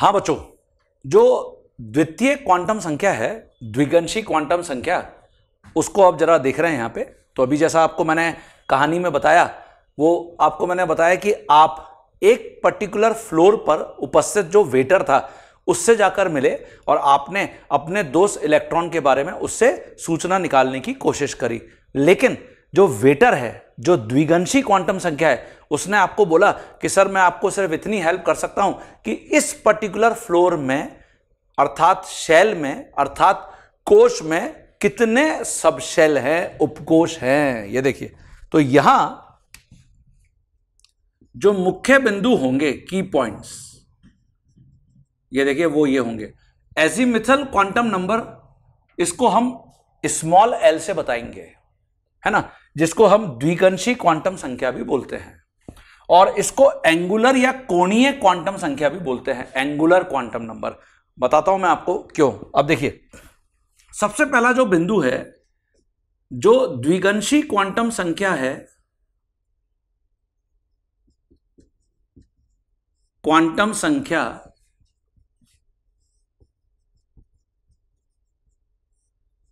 हाँ बच्चों, जो द्वितीय क्वांटम संख्या है, द्विगंशी क्वांटम संख्या, उसको आप जरा देख रहे हैं यहां पे। तो अभी जैसा आपको मैंने कहानी में बताया, वो आपको मैंने बताया कि आप एक पर्टिकुलर फ्लोर पर उपस्थित जो वेटर था उससे जाकर मिले और आपने अपने दोस्त इलेक्ट्रॉन के बारे में उससे सूचना निकालने की कोशिश करी। लेकिन जो वेटर है, जो द्विगंशी क्वांटम संख्या है, उसने आपको बोला कि सर मैं आपको सिर्फ इतनी हेल्प कर सकता हूं कि इस पर्टिकुलर फ्लोर में, अर्थात शेल में, अर्थात कोश में कितने सब शेल हैं, उपकोश हैं, ये देखिए। तो यहां जो मुख्य बिंदु होंगे, की पॉइंट्स, ये देखिए वो ये होंगे। एजीमुथल क्वांटम नंबर, इसको हम स्मॉल एल से बताएंगे, है ना, जिसको हम द्विगंशी क्वांटम संख्या भी बोलते हैं। और इसको एंगुलर या कोणीय क्वांटम संख्या भी बोलते हैं, एंगुलर क्वांटम नंबर। बताता हूं मैं आपको क्यों। अब देखिए, सबसे पहला जो बिंदु है, जो द्विगंशी क्वांटम संख्या है, क्वांटम संख्या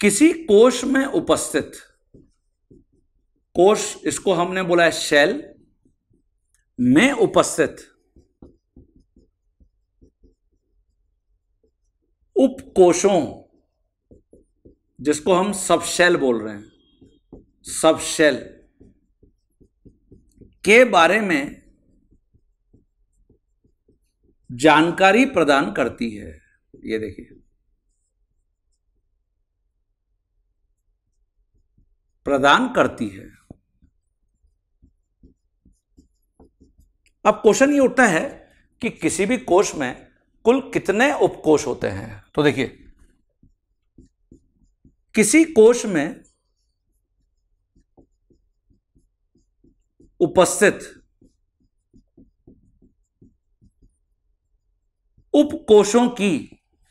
किसी कोश में उपस्थित, कोश इसको हमने बोला है शेल में उपस्थित उपकोशों, जिसको हम सबशेल बोल रहे हैं, सबशेल के बारे में जानकारी प्रदान करती है। ये देखिए, प्रदान करती है। अब क्वेश्चन ये उठता है कि किसी भी कोश में कुल कितने उपकोश होते हैं। तो देखिए, किसी कोश में उपस्थित उपकोशों की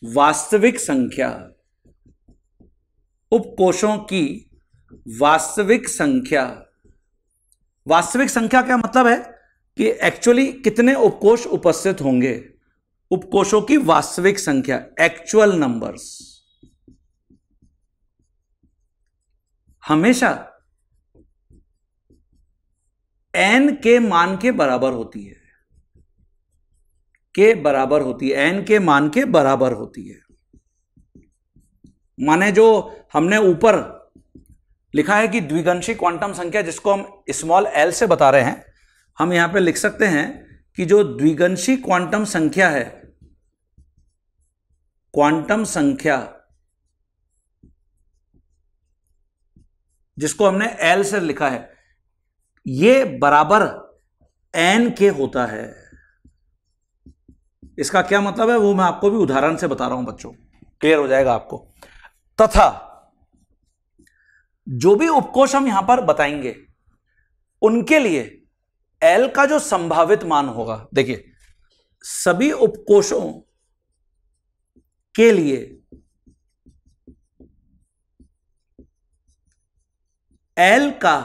वास्तविक संख्या, उपकोशों की वास्तविक संख्या, वास्तविक संख्या क्या मतलब है कि एक्चुअली कितने उपकोश उपस्थित होंगे, उपकोशों की वास्तविक संख्या, एक्चुअल नंबर्स, हमेशा n के मान के बराबर होती है, के बराबर होती है, n के मान के बराबर होती है। माने जो हमने ऊपर लिखा है कि द्विगंशी क्वांटम संख्या, जिसको हम स्मॉल एल से बता रहे हैं, हम यहां पे लिख सकते हैं कि जो द्विगंशी क्वांटम संख्या है, क्वांटम संख्या जिसको हमने एल से लिखा है, ये बराबर n के होता है। इसका क्या मतलब है वो मैं आपको भी उदाहरण से बता रहा हूं बच्चों, क्लियर हो जाएगा आपको। तथा जो भी उपकोश हम यहां पर बताएंगे, उनके लिए L का जो संभावित मान होगा, देखिए सभी उपकोशों के लिए L का,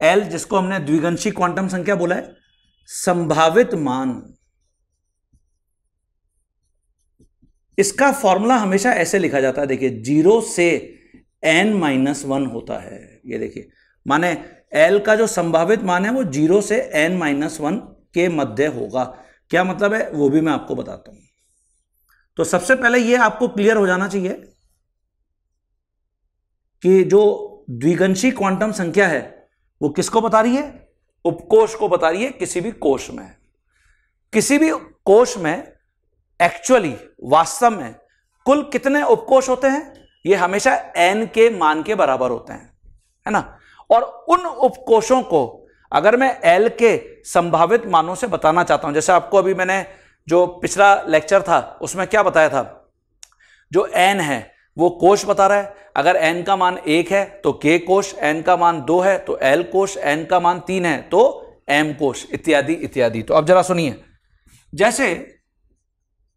L जिसको हमने द्विगंशी क्वांटम संख्या बोला है, संभावित मान, इसका फॉर्मूला हमेशा ऐसे लिखा जाता है। देखिए 0 से n-1 होता है। ये देखिए, माने L का जो संभावित मान है वो 0 से n-1 के मध्य होगा। क्या मतलब है वो भी मैं आपको बताता हूं। तो सबसे पहले ये आपको क्लियर हो जाना चाहिए कि जो द्विगंशी क्वांटम संख्या है वो किसको बता रही है, उपकोश को बता रही है। किसी भी कोश में, किसी भी कोश में एक्चुअली, वास्तव में कुल कितने उपकोश होते हैं, ये हमेशा n के मान के बराबर होते हैं, है ना। और उन उपकोशों को अगर मैं L के संभावित मानों से बताना चाहता हूं, जैसे आपको अभी मैंने जो पिछला लेक्चर था उसमें क्या बताया था, जो n है वो कोश बता रहा है। अगर n का मान 1 है तो k कोश, n का मान 2 है तो l कोश, n का मान 3 है तो m कोश, इत्यादि इत्यादि। तो अब जरा सुनिए, जैसे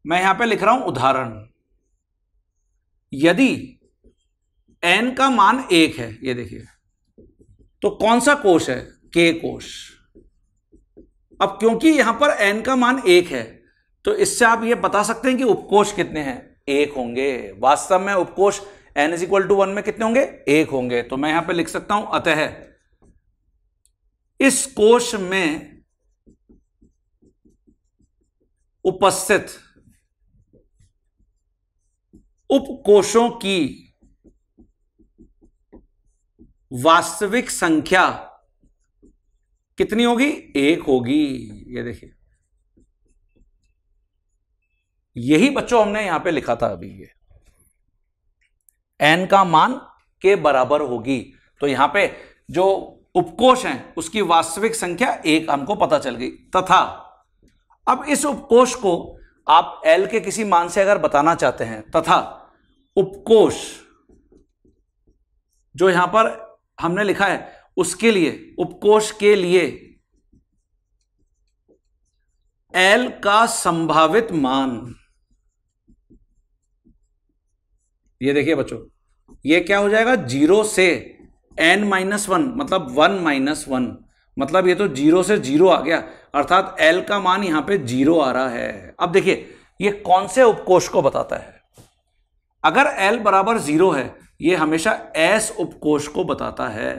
मैं यहां पे लिख रहा हूं उदाहरण, यदि n का मान 1 है, ये देखिए, तो कौन सा कोश है, k कोश। अब क्योंकि यहां पर n का मान 1 है तो इससे आप ये बता सकते हैं कि उपकोष कितने हैं, 1 होंगे। वास्तव में उपकोष n = 1 में कितने होंगे, 1 होंगे। तो मैं यहां पे लिख सकता हूं, अतः इस कोश में उपस्थित उपकोषों की वास्तविक संख्या कितनी होगी, 1 होगी। ये देखिए, यही बच्चों हमने यहां पे लिखा था अभी, ये n का मान के बराबर होगी। तो यहां पे जो उपकोष हैं उसकी वास्तविक संख्या 1 हमको पता चल गई। तथा अब इस उपकोष को आप l के किसी मान से अगर बताना चाहते हैं, तथा उपकोष जो यहां पर हमने लिखा है उसके लिए, उपकोष के लिए l का संभावित मान, ये देखिए बच्चों, ये क्या हो जाएगा, 0 से n-1, मतलब 1-1, मतलब ये तो 0 से 0 आ गया, अर्थात l का मान यहां पे 0 आ रहा है। अब देखिए ये कौन से उपकोष को बताता है, अगर l बराबर 0 है, ये हमेशा s उपकोष को बताता है।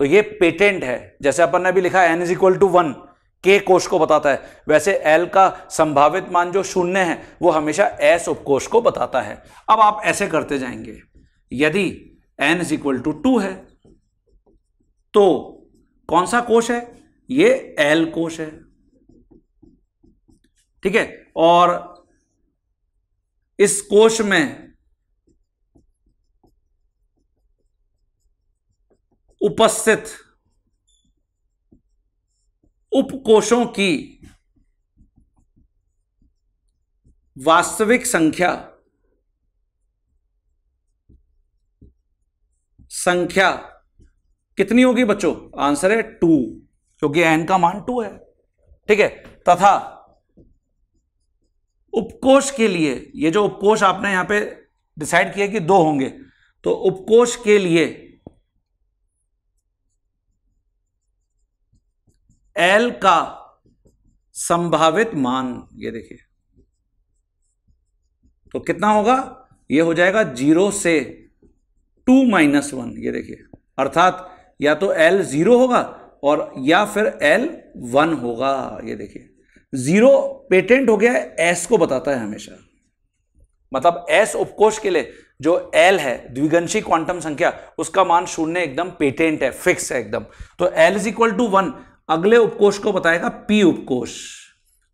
तो ये पेटेंट है, जैसे अपन ने भी लिखा n = 1 के कोष को बताता है, वैसे l का संभावित मान जो 0 है वो हमेशा s उपकोष को बताता है। अब आप ऐसे करते जाएंगे, यदि n = 2 है तो कौन सा कोष है, ये l कोष है, ठीक है। और इस कोष में उपस्थित उपकोषों की वास्तविक संख्या कितनी होगी बच्चों, आंसर है 2, क्योंकि n का मान 2 है, ठीक है। तथा उपकोष के लिए, ये जो उपकोष आपने यहां पे डिसाइड किया कि 2 होंगे, तो उपकोष के लिए l का संभावित मान, ये देखिए, तो कितना होगा, ये हो जाएगा 0 से 2-1, ये देखिए, अर्थात या तो l 0 होगा और या फिर l 1 होगा। ये देखिए 0 पेटेंट हो गया है, s को बताता है हमेशा, मतलब s उपकोष के लिए जो l है, द्विगंशी क्वांटम संख्या, उसका मान 0 एकदम पेटेंट है, फिक्स है एकदम। तो l = 1 अगले उपकोष को बताएगा p उपकोष।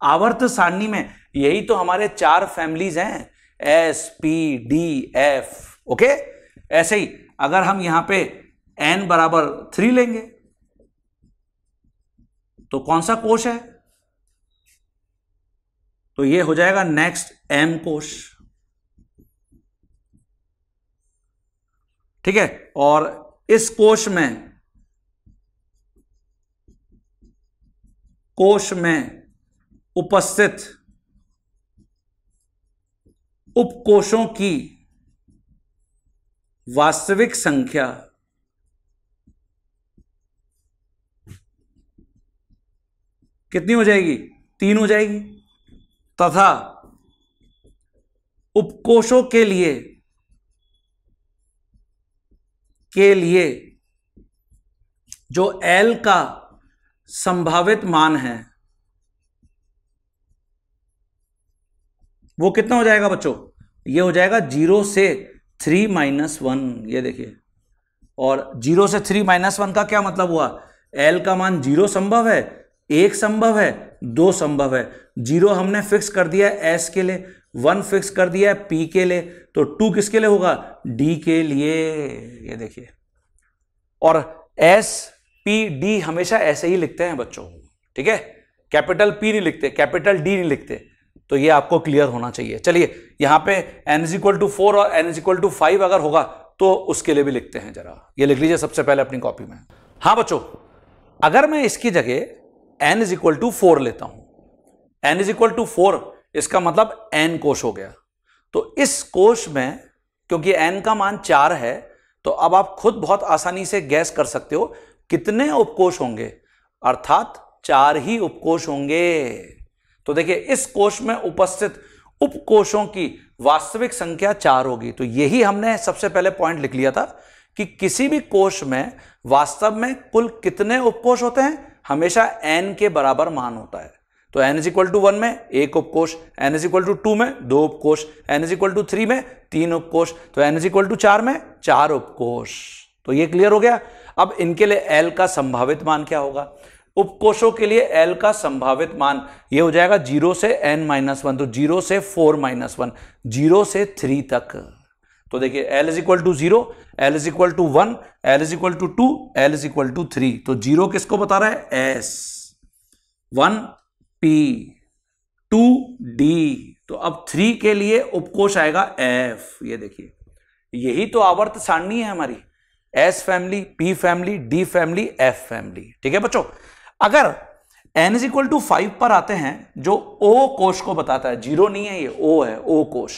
आवर्त सारणी में यही तो हमारे 4 फैमिलीज हैं, s p d f, okay. ऐसे ही अगर हम यहां पे n बराबर 3 लेंगे तो कौन सा कोष है, तो ये हो जाएगा नेक्स्ट m कोष, ठीक है। और इस कोष में उपस्थित उपकोषों की वास्तविक संख्या कितनी हो जाएगी, 3 हो जाएगी। तथा उपकोषों के लिए जो l का संभावित मान है वो कितना हो जाएगा बच्चों, ये हो जाएगा 0 से 3-1, ये देखिए। और 0 से 3-1 का क्या मतलब हुआ, l का मान 0 संभव है, 1 संभव है, 2 संभव है। 0 हमने फिक्स कर दिया है s के लिए, 1 फिक्स कर दिया है p के लिए, तो 2 किसके लिए होगा, d के लिए, ये देखिए। और s p d हमेशा ऐसे ही लिखते हैं बच्चों, ठीक है, कैपिटल P नहीं लिखते, कैपिटल D नहीं लिखते, तो ये आपको क्लियर होना चाहिए। चलिए यहां पे n = 4 और n = 5 अगर होगा तो उसके लिए भी लिखते हैं, जरा ये लिख लीजिए सबसे पहले अपनी कॉपी में। हाँ बच्चों, अगर मैं इसकी जगह n = 4 लेता हूं, n = 4, इसका मतलब n कोष हो गया। तो इस कोष में क्योंकि n का मान 4 है, तो अब आप खुद बहुत आसानी से गैस कर सकते हो कितने उपकोष होंगे। अर्थात 4 ही उपकोष होंगे। तो देखिए इस कोष में उपस्थित उपकोषों की वास्तविक संख्या 4 होगी। तो यही हमने सबसे पहले पॉइंट लिख लिया था कि किसी भी कोष में वास्तव में कुल कितने उपकोष होते हैं, हमेशा n के बराबर मान होता है। तो n = 1 में 1 उपकोष, n = 2 में 2 उपकोष, n = 3 में 3 उपकोष, तो n = 4 में 4 उपकोष। तो ये क्लियर हो गया। अब इनके लिए L का संभावित मान क्या होगा? उपकोषों के लिए L का संभावित मान ये हो जाएगा 0 से n-1, तो 0 से 4-1, 0 से 3 तक। तो देखिए L = 0, L = 1, L = 2, L = 3। तो 0 किसको बता रहा है? S, 1 P, 2 D। तो अब 3 के लिए उपकोष आएगा F। ये देखिए यही तो आवर्त सारणी है हमारी, S family, P family, D family, F family. ठीक है बच्चों। अगर n = 5 पर आते हैं, जो O कोष को बताता है, 0 नहीं है, ये O है, O कोष।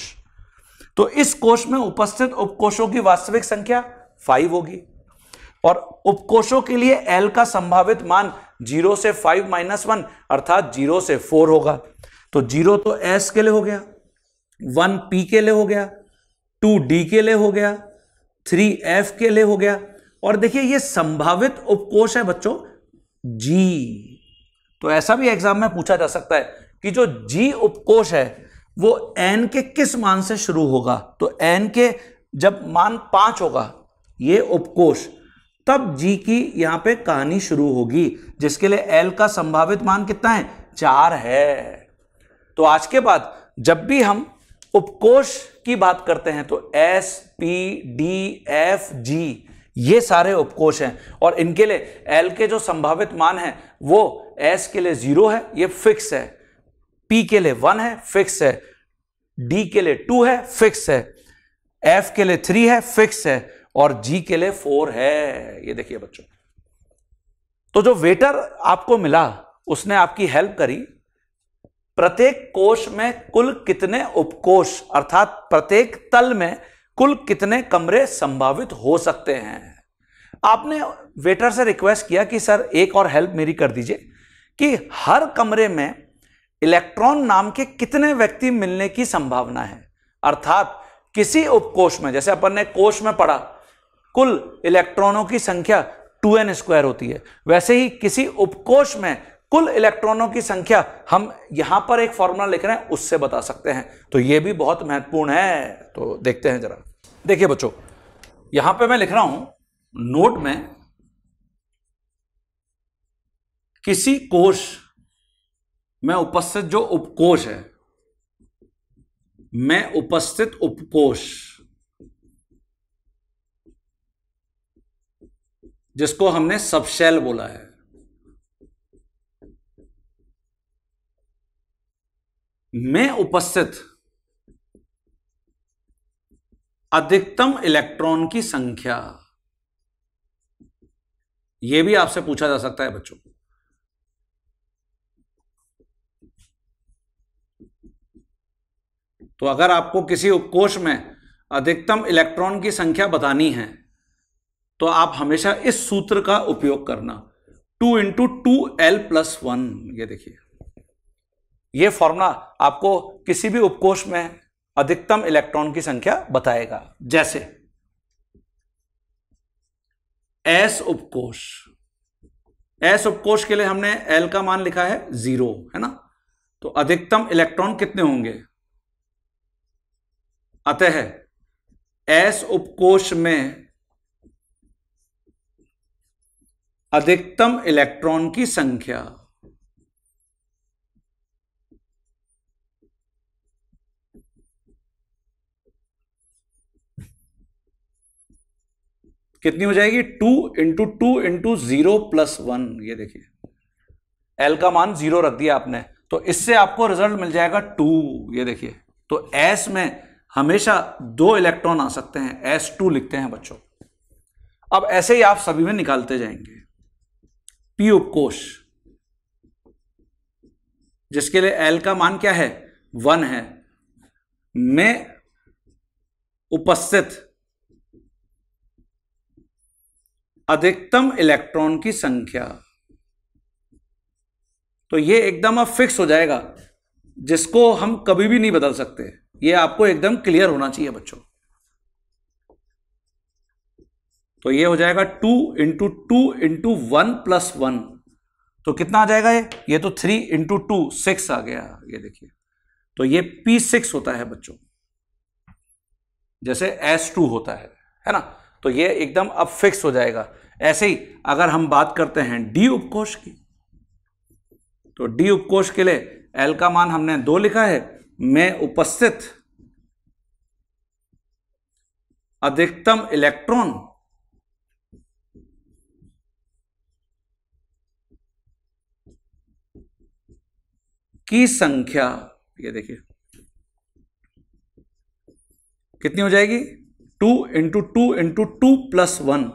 तो इस कोष में उपस्थित उपकोषों की वास्तविक संख्या 5 होगी और उपकोषों के लिए L का संभावित मान 0 से 5-1 अर्थात 0 से 4 होगा। तो 0 तो S के लिए हो गया, 1 P के लिए हो गया, 2 D के लिए हो गया, 3 F के लिए हो गया। और देखिए ये संभावित उपकोष है बच्चों G। तो ऐसा भी एग्जाम में पूछा जा सकता है कि जो G उपकोष है वो n के किस मान से शुरू होगा। तो n के जब मान 5 होगा ये उपकोष, तब G की यहां पे कहानी शुरू होगी, जिसके लिए L का संभावित मान कितना है? 4 है। तो आज के बाद जब भी हम उपकोष की बात करते हैं तो S, P, D, F, G ये सारे उपकोष हैं और इनके लिए L के जो संभावित मान है वो S के लिए 0 है, ये फिक्स है, P के लिए 1 है, फिक्स है, D के लिए 2 है, फिक्स है, F के लिए 3 है, फिक्स है और G के लिए 4 है। ये देखिए बच्चों, तो जो वेटर आपको मिला उसने आपकी हेल्प करी। प्रत्येक कोष में कुल कितने उपकोष अर्थात प्रत्येक तल में कुल कितने कमरे संभावित हो सकते हैं। आपने वेटर से रिक्वेस्ट किया कि सर एक और हेल्प मेरी कर दीजिए कि हर कमरे में इलेक्ट्रॉन नाम के कितने व्यक्ति मिलने की संभावना है। अर्थात किसी उपकोष में, जैसे अपन ने कोष में पढ़ा कुल इलेक्ट्रॉनों की संख्या 2n² होती है, वैसे ही किसी उपकोष में कुल इलेक्ट्रॉनों की संख्या हम यहां पर एक फॉर्मूला लिख रहे हैं उससे बता सकते हैं। तो यह भी बहुत महत्वपूर्ण है। तो देखते हैं जरा। देखिए बच्चों, यहां पे मैं लिख रहा हूं नोट में, किसी कोष में उपस्थित जो उपकोष है, में उपस्थित उपकोष जिसको हमने सबशेल बोला है, में उपस्थित अधिकतम इलेक्ट्रॉन की संख्या, यह भी आपसे पूछा जा सकता है बच्चों। तो अगर आपको किसी उपकोष में अधिकतम इलेक्ट्रॉन की संख्या बतानी है तो आप हमेशा इस सूत्र का उपयोग करना, 2 × 2l+1। ये देखिए, यह फॉर्मूला आपको किसी भी उपकोष में अधिकतम इलेक्ट्रॉन की संख्या बताएगा। जैसे S उपकोष, S उपकोष के लिए हमने L का मान लिखा है 0, है ना। तो अधिकतम इलेक्ट्रॉन कितने होंगे? अतः S उपकोष में अधिकतम इलेक्ट्रॉन की संख्या कितनी हो जाएगी? 2 × 2 × 0+1। ये देखिए, L का मान 0 रख दिया आपने, तो इससे आपको रिजल्ट मिल जाएगा 2। ये देखिए, तो S में हमेशा 2 इलेक्ट्रॉन आ सकते हैं, S2 लिखते हैं बच्चों। अब ऐसे ही आप सभी में निकालते जाएंगे। P उपकोष जिसके लिए L का मान क्या है? 1 है, में उपस्थित अधिकतम इलेक्ट्रॉन की संख्या तो ये एकदम अब फिक्स हो जाएगा, जिसको हम कभी भी नहीं बदल सकते। ये आपको एकदम क्लियर होना चाहिए बच्चों। तो ये हो जाएगा 2 इंटू 2 इंटू 1 प्लस 1, तो कितना आ जाएगा ये तो 3 इंटू 2 6 आ गया। ये देखिए, तो ये P6 होता है बच्चों, जैसे S2 होता है ना। तो ये एकदम अब फिक्स हो जाएगा। ऐसे ही अगर हम बात करते हैं D उपकोष की, तो D उपकोष के लिए L का मान हमने 2 लिखा है, में उपस्थित अधिकतम इलेक्ट्रॉन की संख्या, ये देखिए कितनी हो जाएगी, 2 इंटू 2 इंटू 2 प्लस 1,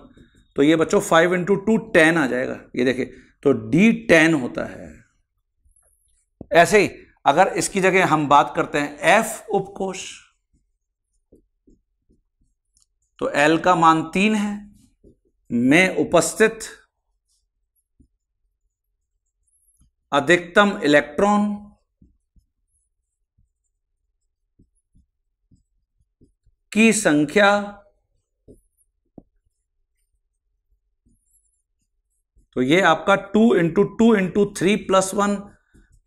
तो ये बच्चों 5 इंटू 2 10 आ जाएगा। ये देखिए, तो D10 होता है। ऐसे ही अगर इसकी जगह हम बात करते हैं F उपकोष, तो L का मान 3 है, में उपस्थित अधिकतम इलेक्ट्रॉन की संख्या, तो ये आपका 2 इंटू 2 इंटू 3 प्लस 1,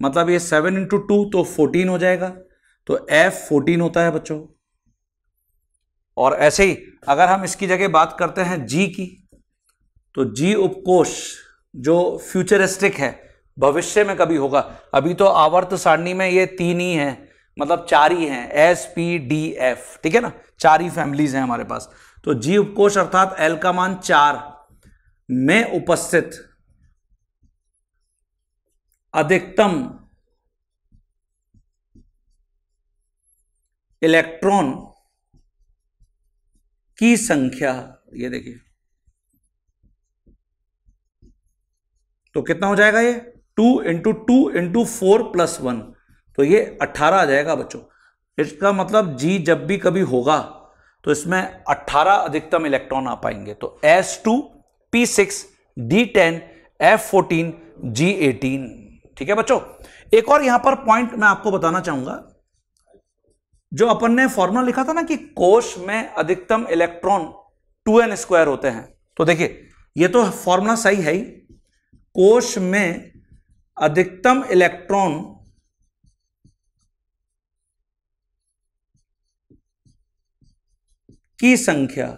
मतलब ये 7 इंटू 2 तो 14 हो जाएगा। तो F 14 होता है बच्चों। और ऐसे ही अगर हम इसकी जगह बात करते हैं G की, तो G उपकोष जो फ्यूचरिस्टिक है, भविष्य में कभी होगा। अभी तो आवर्त सारणी में ये 3 ही है, मतलब 4 ही हैं, S P D F, ठीक है ना, 4 ही फैमिलीज हैं हमारे पास। तो G उपकोष अर्थात L का मान 4 में उपस्थित अधिकतम इलेक्ट्रॉन की संख्या, ये देखिए, तो कितना हो जाएगा ये 2 इंटू 2 इंटू 4 प्लस 1, तो ये 18 आ जाएगा बच्चों। इसका मतलब G जब भी कभी होगा तो इसमें 18 अधिकतम इलेक्ट्रॉन आ पाएंगे। तो S2 P6 D10 F14 G18, ठीक है बच्चों। एक और यहां पर पॉइंट मैं आपको बताना चाहूंगा, जो अपन ने फॉर्मूला लिखा था ना कि कोश में अधिकतम इलेक्ट्रॉन 2n² होते हैं, तो देखिए ये तो फॉर्मूला सही है ही, कोश में अधिकतम इलेक्ट्रॉन की संख्या,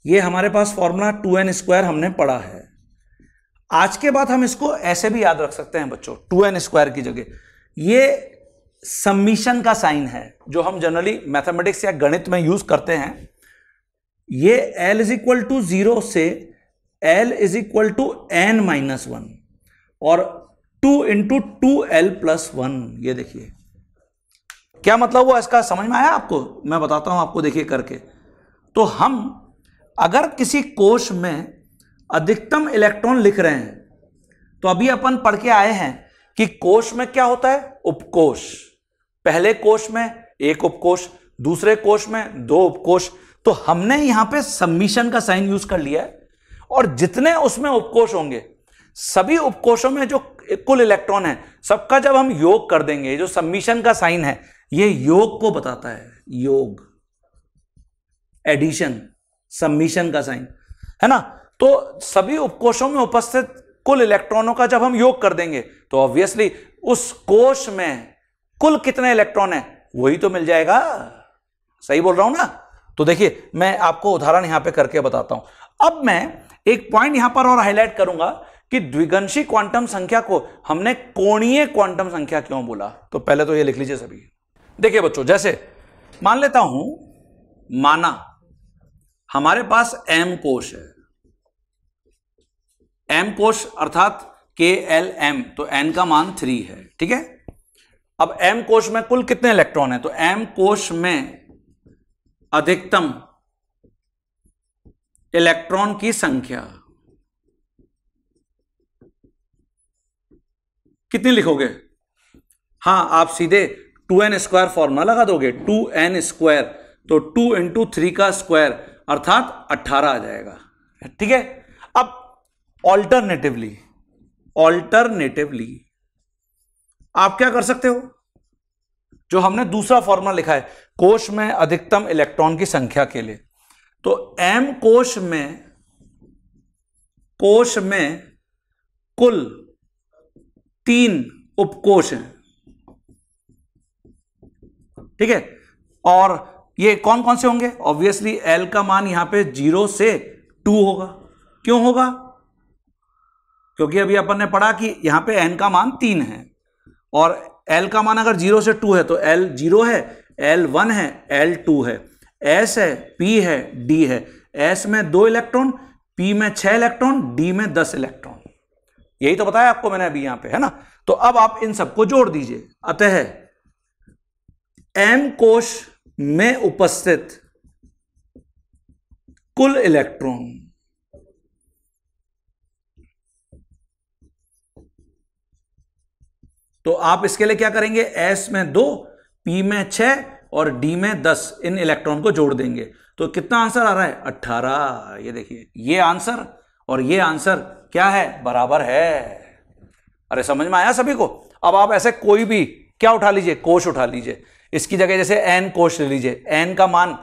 ये हमारे पास फॉर्मूला 2n² हमने पढ़ा है। आज के बाद हम इसको ऐसे भी याद रख सकते हैं बच्चों, 2n² की जगह ये सम्मिशन का साइन है, जो हम जनरली मैथमेटिक्स या गणित में यूज करते हैं। ये L इज इक्वल टू 0 से L is equal to n-1 और 2 इंटू 2L प्लस 1। ये देखिए क्या मतलब हुआ इसका, समझ में आया आपको? मैं बताता हूं आपको, देखिए करके। तो हम अगर किसी कोश में अधिकतम इलेक्ट्रॉन लिख रहे हैं, तो अभी अपन पढ़ के आए हैं कि कोश में क्या होता है, उपकोष। पहले कोश में एक उपकोष, दूसरे कोश में 2 उपकोष। तो हमने यहां पे सम्मिशन का साइन यूज कर लिया है, और जितने उसमें उपकोष होंगे, सभी उपकोषों में जो कुल इलेक्ट्रॉन है, सबका जब हम योग कर देंगे, जो सम्मिशन का साइन है ये योग को बताता है, योग, एडिशन, सम्मिशन का साइन है ना। तो सभी उपकोषों में उपस्थित कुल इलेक्ट्रॉनों का जब हम योग कर देंगे, तो ऑब्वियसली उस कोश में कुल कितने इलेक्ट्रॉन है वही तो मिल जाएगा। सही बोल रहा हूं ना? तो देखिए मैं आपको उदाहरण यहां पे करके बताता हूं। अब मैं एक पॉइंट यहां पर और हाईलाइट करूंगा कि द्विगंशी क्वांटम संख्या को हमने कोणीय क्वांटम संख्या क्यों बोला। तो पहले तो ये लिख लीजिए सभी। देखिए बच्चों, जैसे मान लेता हूं, माना हमारे पास m कोश है, m कोश अर्थात KLM, तो n का मान 3 है, ठीक है। अब m कोश में कुल कितने इलेक्ट्रॉन है, तो m कोश में अधिकतम इलेक्ट्रॉन की संख्या कितनी लिखोगे? हां, आप सीधे 2n² फॉर्मूला लगा दोगे, 2n², तो 2 इंटू 3 का स्क्वायर अर्थात 18 आ जाएगा, ठीक है। अब ऑल्टरनेटिवली ऑल्टरनेटिवली आप क्या कर सकते हो, जो हमने दूसरा फॉर्मूला लिखा है कोश में अधिकतम इलेक्ट्रॉन की संख्या के लिए, तो m कोश में कुल 3 उपकोश हैं, ठीक है। और ये कौन कौन से होंगे, ऑब्वियसली L का मान यहां पे 0 से 2 होगा। क्यों होगा, क्योंकि अभी अपन ने पढ़ा कि यहां पे n का मान 3 है और L का मान अगर 0 से 2 है तो L 0 है, L 1 है, L 2 है, S है, P है, D है। S में 2 इलेक्ट्रॉन, P में 6 इलेक्ट्रॉन, D में 10 इलेक्ट्रॉन। यही तो बताया आपको मैंने अभी यहां पे, है ना। तो अब आप इन सबको जोड़ दीजिए। अतः m कोश में उपस्थित कुल इलेक्ट्रॉन तो आप इसके लिए क्या करेंगे, S में 2, P में 6 और D में 10 इन इलेक्ट्रॉन को जोड़ देंगे। तो कितना आंसर आ रहा है, 18। ये देखिए, ये आंसर और ये आंसर क्या है, बराबर है। अरे समझ में आया सभी को। अब आप ऐसे कोई भी क्या उठा लीजिए, कोश उठा लीजिए। इसकी जगह जैसे n कोश ले लीजिए, n का मान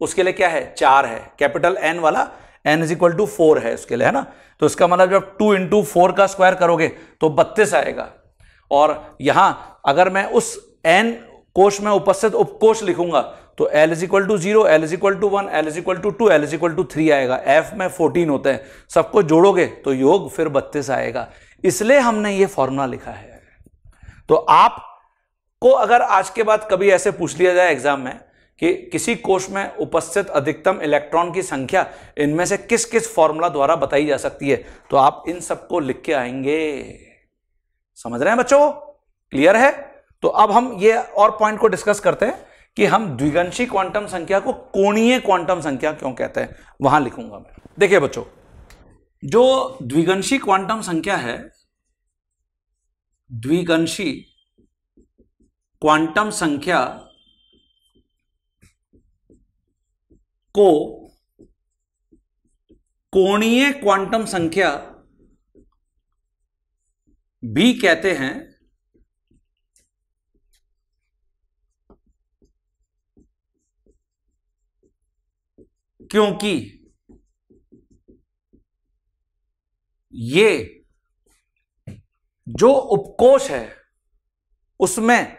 उसके लिए क्या है, 4 है, कैपिटल N वाला, n = 4 है उसके लिए, है ना। तो इसका मतलब जब 2 × 4 का स्क्वायर करोगे तो 32 आएगा। और यहां अगर मैं उस n कोश में उपस्थित उपकोश लिखूंगा तो L = 0, L = 1, L = 2, L = 3 आएगा। F में 14 होते हैं, सबको जोड़ोगे तो योग फिर 32 आएगा। इसलिए हमने ये फॉर्मूला लिखा है। तो आपको अगर आज के बाद कभी ऐसे पूछ लिया जाए एग्जाम में कि किसी कोश में उपस्थित अधिकतम इलेक्ट्रॉन की संख्या इनमें से किस किस फॉर्मूला द्वारा बताई जा सकती है, तो आप इन सबको लिख के आएंगे। समझ रहे हैं बच्चों, क्लियर है। तो अब हम ये और पॉइंट को डिस्कस करते हैं कि हम द्विगंशी क्वांटम संख्या को कोणीय क्वांटम संख्या क्यों कहते हैं, वहां लिखूंगा मैं। देखिए बच्चों, जो द्विगंशी क्वांटम संख्या है, द्विगंशी क्वांटम संख्या को कोणीय क्वांटम संख्या भी कहते हैं, क्योंकि ये जो उपकोश है उसमें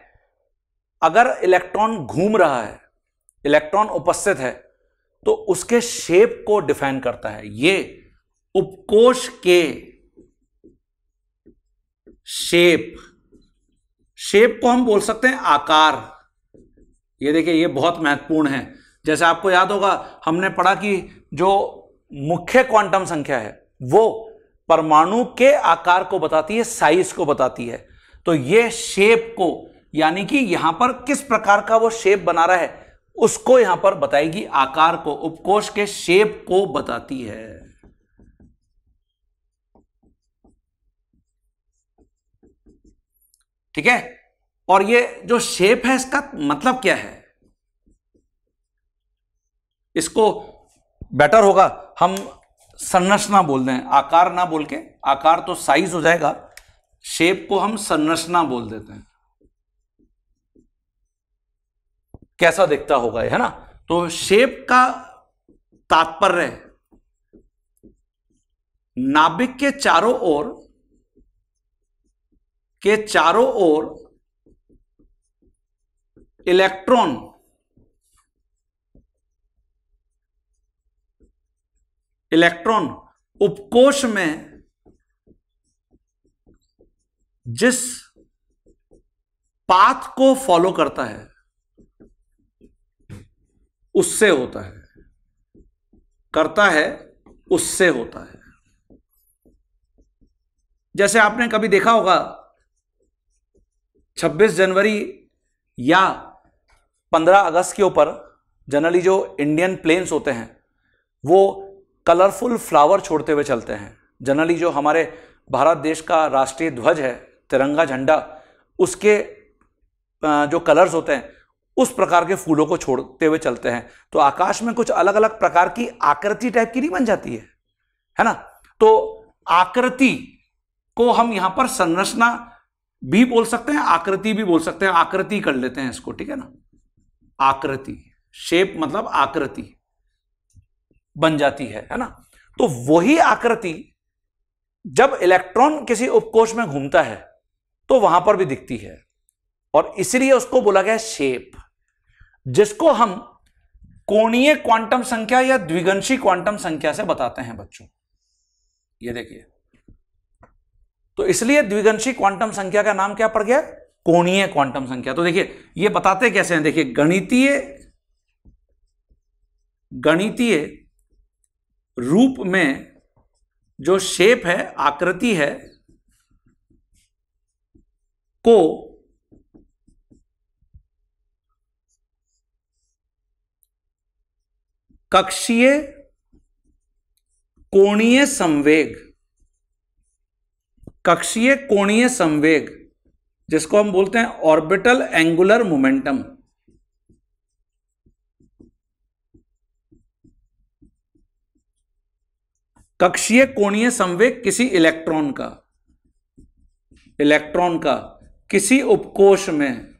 अगर इलेक्ट्रॉन घूम रहा है, इलेक्ट्रॉन उपस्थित है, तो उसके शेप को डिफाइन करता है। ये उपकोश के शेप को हम बोल सकते हैं आकार। ये देखिए, ये बहुत महत्वपूर्ण है। जैसे आपको याद होगा, हमने पढ़ा कि जो मुख्य क्वांटम संख्या है वो परमाणु के आकार को बताती है, साइज को बताती है। तो ये शेप को, यानी कि यहां पर किस प्रकार का वो शेप बना रहा है उसको यहां पर बताएगी, आकार को, उपकोश के शेप को बताती है। ठीक है। और ये जो शेप है इसका मतलब क्या है, इसको बेटर होगा हम संरचना बोल दें, आकार ना बोल के। आकार तो साइज हो जाएगा, शेप को हम संरचना बोल देते हैं। कैसा दिखता होगा ये, है ना। तो शेप का तात्पर्य नाभिक के चारों ओर इलेक्ट्रॉन उपकोश में जिस पाथ को फॉलो करता है उससे होता है, उससे होता है। जैसे आपने कभी देखा होगा 26 जनवरी या 15 अगस्त के ऊपर जनरली जो इंडियन प्लेन्स होते हैं वो कलरफुल फ्लावर छोड़ते हुए चलते हैं। जनरली जो हमारे भारत देश का राष्ट्रीय ध्वज है, तिरंगा झंडा, उसके जो कलर्स होते हैं उस प्रकार के फूलों को छोड़ते हुए चलते हैं। तो आकाश में कुछ अलग अलग प्रकार की आकृति टाइप की नहीं बन जाती है ना। तो आकृति को हम यहां पर संरचना भी बोल सकते हैं, आकृति भी बोल सकते हैं। आकृति कर लेते हैं इसको, ठीक है ना। आकृति, शेप मतलब आकृति बन जाती है ना। तो वही आकृति जब इलेक्ट्रॉन किसी उपकोष में घूमता है तो वहां पर भी दिखती है, और इसलिए उसको बोला गया शेप, जिसको हम कोणीय क्वांटम संख्या या द्विगंशी क्वांटम संख्या से बताते हैं बच्चों। ये देखिए, तो इसलिए द्विगंशी क्वांटम संख्या का नाम क्या पड़ गया? कोणीय क्वांटम संख्या। तो देखिए ये बताते कैसे हैं, देखिए गणितीय रूप में जो शेप है, आकृति है, को कक्षीय कोणीय संवेग, कक्षीय कोणीय संवेग, जिसको हम बोलते हैं ऑर्बिटल एंगुलर मोमेंटम, कक्षीय कोणीय संवेग किसी इलेक्ट्रॉन का किसी उपकोष में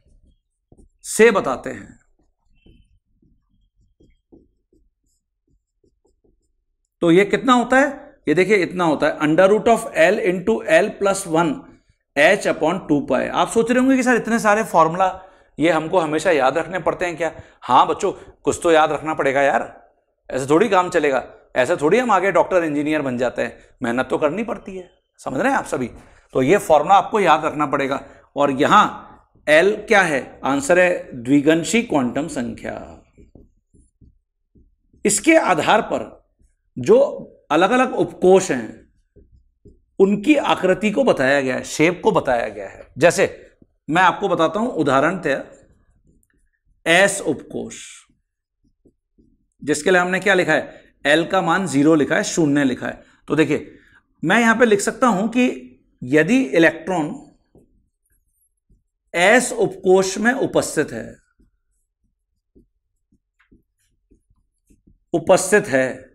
से बताते हैं। तो ये कितना होता है? ये देखिए इतना होता है √L × L+1 H/2π। आप सोच रहे होंगे कि सर इतने सारे फॉर्मूला ये हमको हमेशा याद रखने पड़ते हैं क्या? हाँ बच्चों, कुछ तो याद रखना पड़ेगा यार, ऐसे थोड़ी काम चलेगा, ऐसे थोड़ी हम आगे डॉक्टर इंजीनियर बन जाते हैं, मेहनत तो करनी पड़ती है, समझ रहे हैं आप सभी। तो ये फॉर्मूला आपको याद रखना पड़ेगा। और यहां L क्या है? आंसर है द्विगंशी क्वांटम संख्या। इसके आधार पर जो अलग अलग उपकोष हैं उनकी आकृति को बताया गया है, शेप को बताया गया है। जैसे मैं आपको बताता हूं उदाहरणतः S उपकोष, जिसके लिए हमने क्या लिखा है? L का मान 0 लिखा है, 0 लिखा है। तो देखिए मैं यहां पे लिख सकता हूं कि यदि इलेक्ट्रॉन S उपकोष में उपस्थित है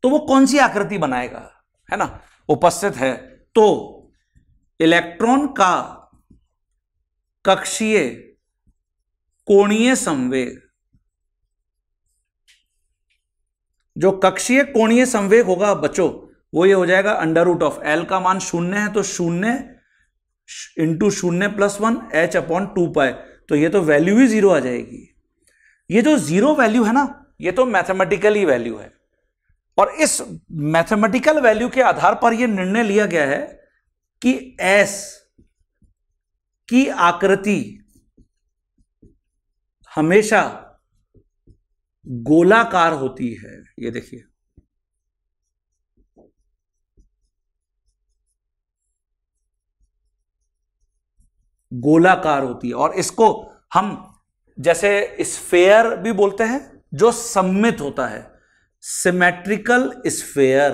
तो वो कौन सी आकृति बनाएगा, है ना? उपस्थित है तो इलेक्ट्रॉन का कक्षीय कोणीय संवेग, जो कक्षीय कोणीय संवेग होगा बच्चों, वो ये हो जाएगा √L का मान 0 है तो 0 × 0+1 H/2π। तो ये तो वैल्यू ही 0 आ जाएगी। ये जो 0 वैल्यू है ना, ये तो मैथमेटिकली वैल्यू है, और इस मैथमेटिकल वैल्यू के आधार पर यह निर्णय लिया गया है कि S की आकृति हमेशा गोलाकार होती है। ये देखिए, गोलाकार होती है, और इसको हम जैसे स्फेयर भी बोलते हैं, जो सममित होता है, सिमेट्रिकल स्फेयर,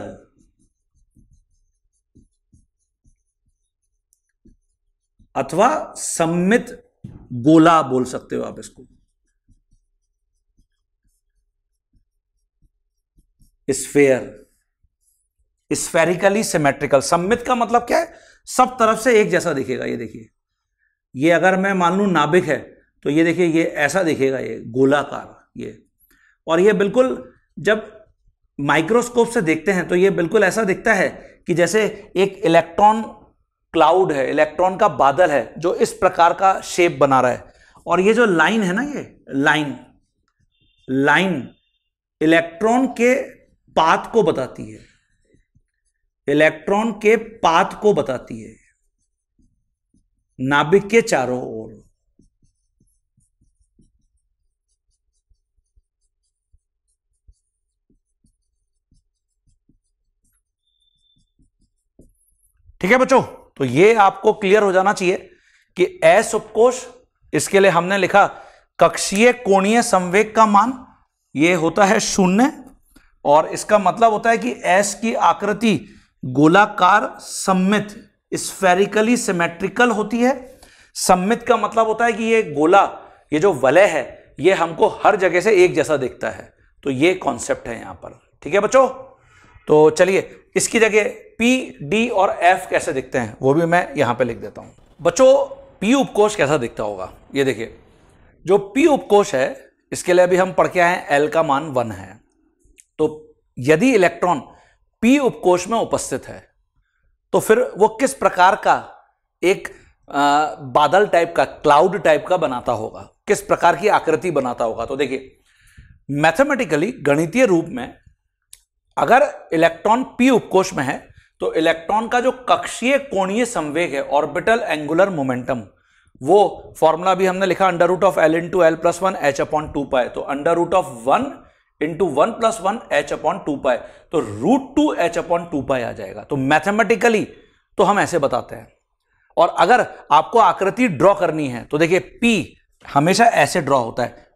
अथवा सममित गोला बोल सकते हो आप इसको। Sphere, spherically symmetrical. सममित का मतलब क्या है? सब तरफ से एक जैसा दिखेगा। ये देखिए, ये अगर मैं मान लूं नाभिक है तो ये देखिए ये ऐसा दिखेगा, ये गोलाकार, ये। और ये बिल्कुल जब माइक्रोस्कोप से देखते हैं तो ये बिल्कुल ऐसा दिखता है कि जैसे एक इलेक्ट्रॉन क्लाउड है, इलेक्ट्रॉन का बादल है, जो इस प्रकार का शेप बना रहा है। और ये जो लाइन है ना, ये लाइन इलेक्ट्रॉन के पाथ को बताती है, इलेक्ट्रॉन के पाथ को बताती है नाभिक के चारों ओर। ठीक है बच्चों, तो ये आपको क्लियर हो जाना चाहिए कि S उपकोष, इसके लिए हमने लिखा कक्षीय कोणीय संवेग का मान ये होता है 0, और इसका मतलब होता है कि S की आकृति गोलाकार सममित स्फेरिकली सिमेट्रिकल होती है। सममित का मतलब होता है कि ये गोला, ये जो वलय है, ये हमको हर जगह से एक जैसा दिखता है। तो ये कॉन्सेप्ट है यहां पर। ठीक है बच्चों, तो चलिए इसकी जगह P, D और F कैसे दिखते हैं वो भी मैं यहां पे लिख देता हूं। बच्चों P उपकोष कैसा दिखता होगा, ये देखिए जो P उपकोष है इसके लिए अभी हम पढ़ के आए हैं L का मान 1 है। तो यदि इलेक्ट्रॉन P उपकोष में उपस्थित है तो फिर वो किस प्रकार का एक बादल टाइप का, क्लाउड टाइप का बनाता होगा, किस प्रकार की आकृति बनाता होगा। तो देखिए मैथमेटिकली, गणितीय रूप में अगर इलेक्ट्रॉन P उपकोष में है तो इलेक्ट्रॉन का जो कक्षीय कोणीय संवेग है, ऑर्बिटल एंगुलर मोमेंटम, वो फॉर्मूला भी हमने लिखा √L × L + 1 h/2π। तो √1 × 1 + 1 h/2π, तो √2 h/2π आ जाएगा। तो मैथमेटिकली तो हम ऐसे बताते हैं। और अगर आपको आकृति ड्रॉ करनी है तो देखिए P हमेशा ऐसे ड्रॉ होता है,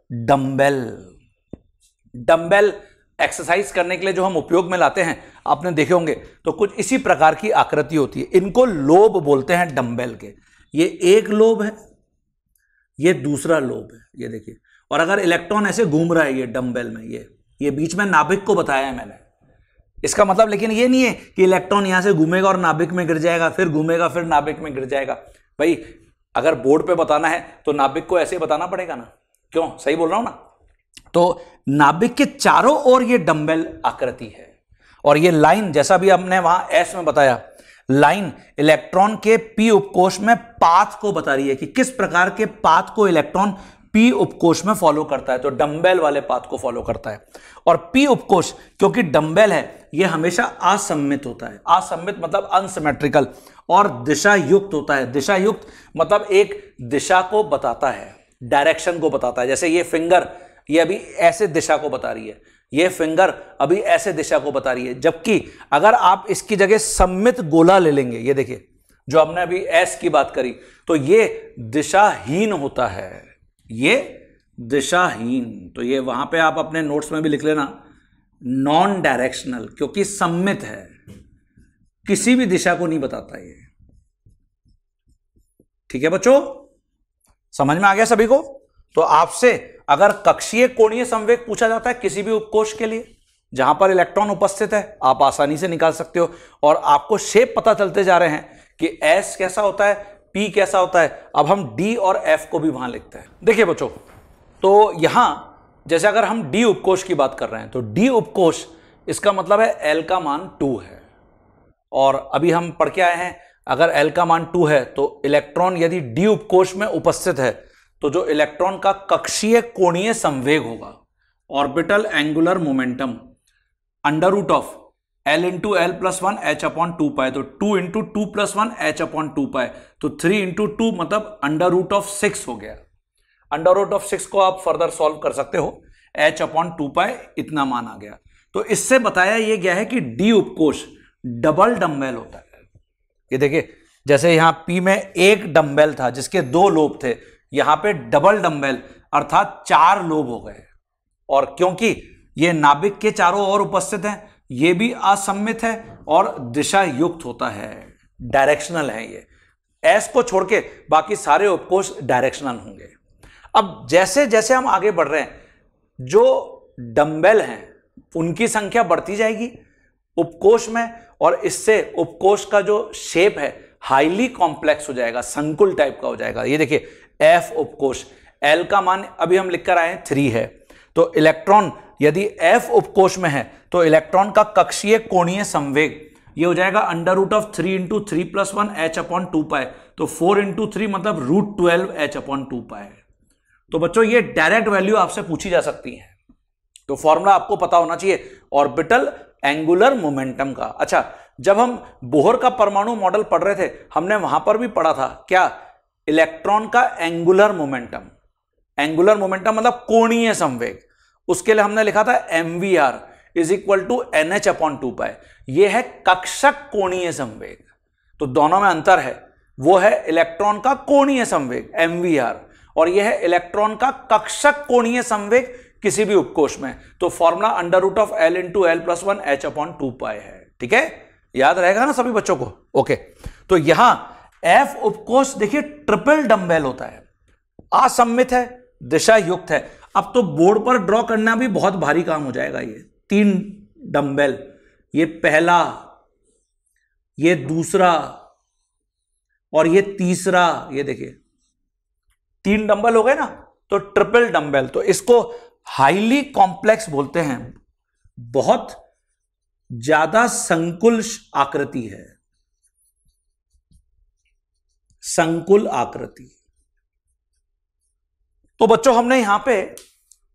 डंबल एक्सरसाइज करने के लिए जो हम उपयोग में लाते हैं, आपने देखे होंगे तो कुछ इसी प्रकार की आकृति होती है। इनको लोब बोलते हैं डंबल के। ये एक लोब है, ये दूसरा लोब है, ये देखिए। और अगर इलेक्ट्रॉन ऐसे घूम रहा है ये डंबल में, ये बीच में नाभिक को बताया है मैंने। इसका मतलब लेकिन ये नहीं है कि इलेक्ट्रॉन यहां से घूमेगा और नाभिक में गिर जाएगा, फिर घूमेगा फिर नाभिक में गिर जाएगा। भाई अगर बोर्ड पे बताना है तो नाभिक को ऐसे बताना पड़ेगा ना, क्यों? सही बोल रहा हूं ना? तो नाभिक के चारों ओर ये डंबल आकृति है। और ये लाइन, जैसा भी हमने वहां एस में बताया, लाइन इलेक्ट्रॉन के P उपकोष में पाथ को बता रही है कि किस प्रकार के पाथ को इलेक्ट्रॉन P उपकोष में फॉलो करता है। तो डंबल वाले पाथ को फॉलो करता है। और P उपकोष क्योंकि डंबल है, यह हमेशा असममित होता है। असममित मतलब अनसिमेट्रिकल, और दिशा युक्त होता है। दिशा युक्त मतलब एक दिशा को बताता है, डायरेक्शन को बताता है। जैसे ये फिंगर, ये अभी ऐसे दिशा को बता रही है, ये फिंगर अभी ऐसे दिशा को बता रही है। जबकि अगर आप इसकी जगह सममित गोला ले लेंगे, ये देखिए जो हमने अभी एस की बात करी, तो ये दिशाहीन होता है, ये दिशाहीन। तो ये वहां पे आप अपने नोट्स में भी लिख लेना, नॉन डायरेक्शनल, क्योंकि सममित है, किसी भी दिशा को नहीं बताता ये। ठीक है बच्चों, समझ में आ गया सभी को? तो आपसे अगर कक्षीय कोणीय संवेग पूछा जाता है किसी भी उपकोष के लिए जहां पर इलेक्ट्रॉन उपस्थित है, आप आसानी से निकाल सकते हो। और आपको शेप पता चलते जा रहे हैं कि S कैसा होता है, P कैसा होता है। अब हम D और F को भी वहां लिखते हैं। देखिए बच्चों, तो यहां जैसे अगर हम D उपकोष की बात कर रहे हैं तो D उपकोष, इसका मतलब है L का मान 2 है। और अभी हम पढ़ के आए हैं, अगर L का मान 2 है तो इलेक्ट्रॉन यदि D उपकोष में उपस्थित है तो जो इलेक्ट्रॉन का कक्षीय कोणीय संवेग होगा, orbital angular momentum, √L × L + 1 h/2π। तो 2 × 2 + 1 h/2π, तो 3 × 2 मतलब √6 हो गया। √6 को आप फर्दर सॉल्व कर सकते हो, h/2π इतना मान आ गया। तो इससे बताया यह गया है कि D उपकोष डबल डंबल होता है। ये देखिए, जैसे यहां P में एक डंबल था जिसके 2 लोब थे, यहां पे डबल डंबल अर्थात 4 लोब हो गए। और क्योंकि ये नाभिक के चारों ओर उपस्थित हैं, ये भी असममित है और दिशा युक्त होता है, डायरेक्शनल है। ये एस को छोड़ के बाकी सारे उपकोष डायरेक्शनल होंगे। अब जैसे जैसे हम आगे बढ़ रहे हैं, जो डंबल हैं उनकी संख्या बढ़ती जाएगी उपकोष में, और इससे उपकोष का जो शेप है हाईली कॉम्प्लेक्स हो जाएगा, संकुल टाइप का हो जाएगा। ये देखिए F उपकोष, L का मान अभी हम लिख कर आए हैं 3 है। तो इलेक्ट्रॉन यदि F उपकोष में है तो इलेक्ट्रॉन का कक्षीय कोणीय संवेग ये हो जाएगा √3 × 3 + 1 h/2π। तो 4 × 3 मतलब √12 h/2π। तो बच्चों ये डायरेक्ट वैल्यू आपसे पूछी जा सकती है, तो फॉर्मूला आपको पता होना चाहिए ऑर्बिटल एंगुलर मोमेंटम का। अच्छा, जब हम बोहर का परमाणु मॉडल पढ़ रहे थे, हमने वहां पर भी पढ़ा था क्या, इलेक्ट्रॉन का एंगुलर मोमेंटम। एंगुलर मोमेंटम मतलब कोणीय संवेग, उसके लिए हमने लिखा था mvr = nh/2π। यह है कक्षक कोणीय संवेग। तो दोनों में अंतर है, वो है इलेक्ट्रॉन का कोणीय संवेग mvr, और यह है इलेक्ट्रॉन का कक्षक कोणीय संवेग किसी भी उपकोष में। तो फॉर्मूला √L × L + 1 h/2π है। ठीक है, याद रहेगा ना सभी बच्चों को? ओके, तो यहां F उपकोष देखिए ट्रिपल डंबल होता है, असममित है, दिशा युक्त है। अब तो बोर्ड पर ड्रॉ करना भी बहुत भारी काम हो जाएगा। ये 3 डंबल, ये पहला, ये दूसरा और ये तीसरा, ये देखिए 3 डंबल हो गए ना, तो ट्रिपल डंबल। तो इसको हाईली कॉम्प्लेक्स बोलते हैं, बहुत ज्यादा संकुल आकृति है, संकुल आकृति। तो बच्चों हमने यहां पे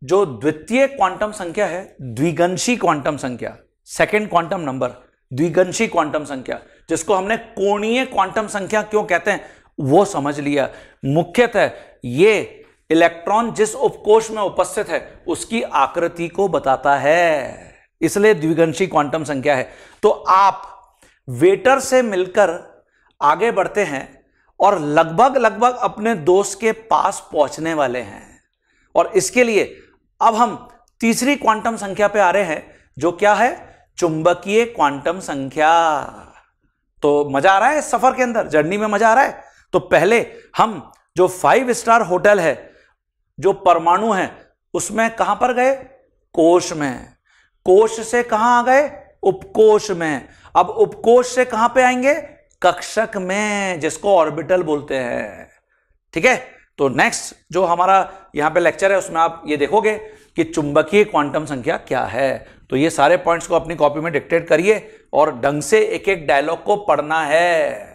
जो द्वितीय क्वांटम संख्या है, द्विगंशी क्वांटम संख्या, सेकेंड क्वांटम नंबर, द्विगंशी क्वांटम संख्या, जिसको हमने कोणीय क्वांटम संख्या क्यों कहते हैं वो समझ लिया। मुख्यतः ये इलेक्ट्रॉन जिस उपकोष में उपस्थित है उसकी आकृति को बताता है, इसलिए द्विगंशी क्वांटम संख्या है। तो आप वेटर से मिलकर आगे बढ़ते हैं और लगभग लगभग अपने दोस्त के पास पहुंचने वाले हैं। और इसके लिए अब हम तीसरी क्वांटम संख्या पे आ रहे हैं, जो क्या है, चुंबकीय क्वांटम संख्या। तो मजा आ रहा है इस सफर के अंदर, जर्नी में मजा आ रहा है। तो पहले हम जो 5 स्टार होटल है, जो परमाणु है, उसमें कहां पर गए, कोश में। कोश से कहां आ गए, उपकोश में। अब उपकोश से कहां पे आएंगे, कक्षक में, जिसको ऑर्बिटल बोलते हैं। ठीक है, तो नेक्स्ट जो हमारा यहां पे लेक्चर है उसमें आप ये देखोगे कि चुंबकीय क्वांटम संख्या क्या है। तो ये सारे पॉइंट्स को अपनी कॉपी में डिक्टेट करिए और ढंग से एक एक डायलॉग को पढ़ना है।